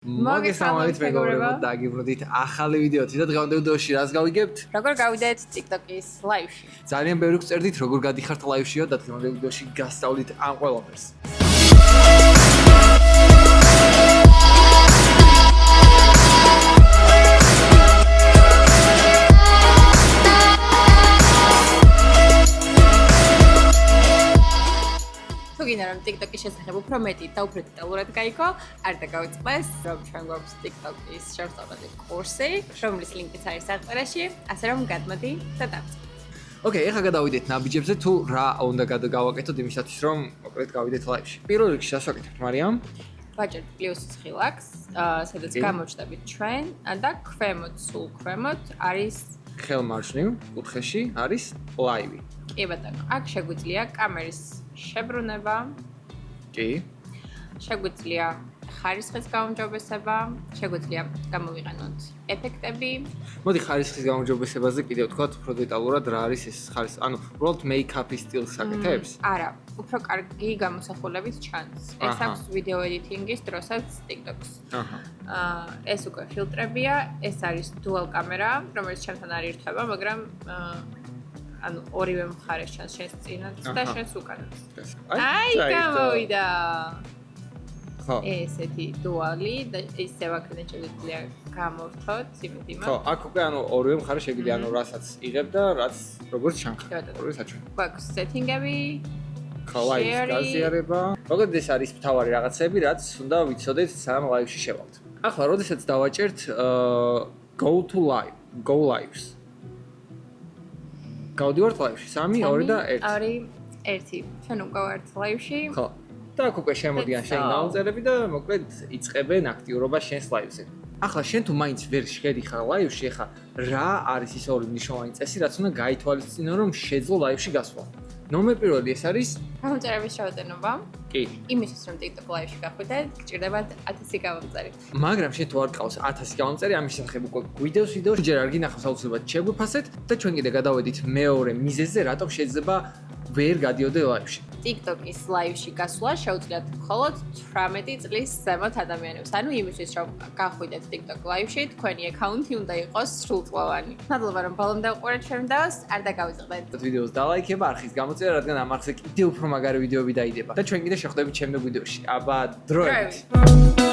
მოგესალმებით მეგობრებო, დაგიბრუნდით ახალი ვიდეოთი და დღევანდელ ვიდეოში რას გავიგებთ? როგორ გავიდეთ ტიკტოკის ლაივში. ძალიან ბევრი გწერდით, როგორ გადიხართ ლაივშიო და დღევანდელ ვიდეოში გასწავლით ამ ყველაფერს. რომ ტიკტოკის შესახებ უფრო მეტი და უფრო დეტალურად გაიგო, არ დაგავიწყდეს, რომ ჩვენ გვაქვს ტიკტოკის შესვლა კურსი, რომლის ლინკიც არის აღწერაში, ასე რომ გადმოდი და დავწყოთ. ოკეი, ეხლა გადავიდეთ ნაბიჯებზე თუ რა უნდა გავაკეთოთ იმისათვის, რომ მოკლედ გავიდეთ ლაივში. პირველ რიგში რას ვაკეთებთ, მარიამ? ვაჭერთ +9 ლაქს, სადაც გამოჩნდებით ჩვენ და ქვემოთ, სულ ქვემოთ არის ხელმარჯვნივ კუთხეში არის ლაივი. კი ბატონო, აქ შეგვიძლია კამერის შებრუნება. კი. შეგვიძლია ხარისხის გაუმჯობესება, შეგვიძლია გამოვიყენოთ ეფექტები. მოდი ხარისხის გაუმჯობესებაზე კიდევ ვთქვათ უფრო დეტალურად რა არის ეს ხარისხი. ანუ უბრალოდ მეიქაპის სტილს აკეთებს? არა, უფრო კარგი გამოსახულებით ჩანს. ეს აქვს ვიდეო ედიტინგის დროსაც TikTok's. ეს უკვე ფილტრებია, ეს არის dual camera, რომელიც ჩემთან არ ირთვება, მაგრამ ანუ ორივე მხარეს ჩანს შენს წინაც და შენს უკანაც. აი, გამოვიდა. ხო. ესეთი dual-ი და ისევ აქედან შეგვიძლია გამოვთოთ იმედიმა. ხო, აქ უკვე ანუ ორივე მხარე შეგვიძლია ანუ რასაც იღებ და რაც როგორც ჩანხდება. ორივე საჩვენო. გვაქვს სეტინგები. ხო, ლაივის გაზიარება. მოკლედ ეს არის მთავარი რაღაცები, რაც უნდა ვიცოდეთ სანამ ლაივში შევალთ. ახლა, როდესაც დავაჭერთ go to live, go lives. გავდივართ ლაივში 3, 2 და 1. 2, 1. ჩვენ უკვე ვართ ლაივში. ხო. და აქ უკვე შემოდიან შენი დაუწერები და მოკლედ იწყებენ აქტიურობას შენს ლაივზე. ახლა შენ თუ მაინც ვერ შედიხარ ლაივში, ახლა რა არის ის ორი მნიშვნელოვანი წესი, რაც უნდა გაითვალისწინო, რომ შეძლო ლაივში გასვლა? ნომერ პირველი ეს არის გამომწერების რაოდენობა. კი. იმისთვის რომ TikTok ლაივში გახვიდეთ, გჭირდებათ 1000 გამომწერი. მაგრამ შენ თუ არ გყავს 1000 გამომწერი, ამის შესახებ უკვე ვიდეოში ჯერ არ გინახავს აუცილებლად შეგვიფასეთ და ჩვენ კიდე გადავედით მეორე მიზეზზე, რატომ შეიძლება ვერ გადიოდე ლაივში. TikTokის ლაივში გასვლა შეუძლიათ მხოლოდ 18 წლის ზემოთ ადამიანებს. ანუ იმისთვის რომ გახვიდეთ TikTok ლაივში, თქვენი აკაუნტი უნდა იყოს სრულწლოვანი. მადლობა რომ ბოლომდე უყურეთ ჩვენ ვიდეოს, არ დაგავიწყდეთ. ვიდეოს დალაიქება, არხის გამოწერა, რადგან ამ არხზე კიდევ უფრო მაგარი ვიდეოები დაიდება. და ჩვენ კიდე შეხვდებით ჩემს ვიდეოში. აბა დროებით.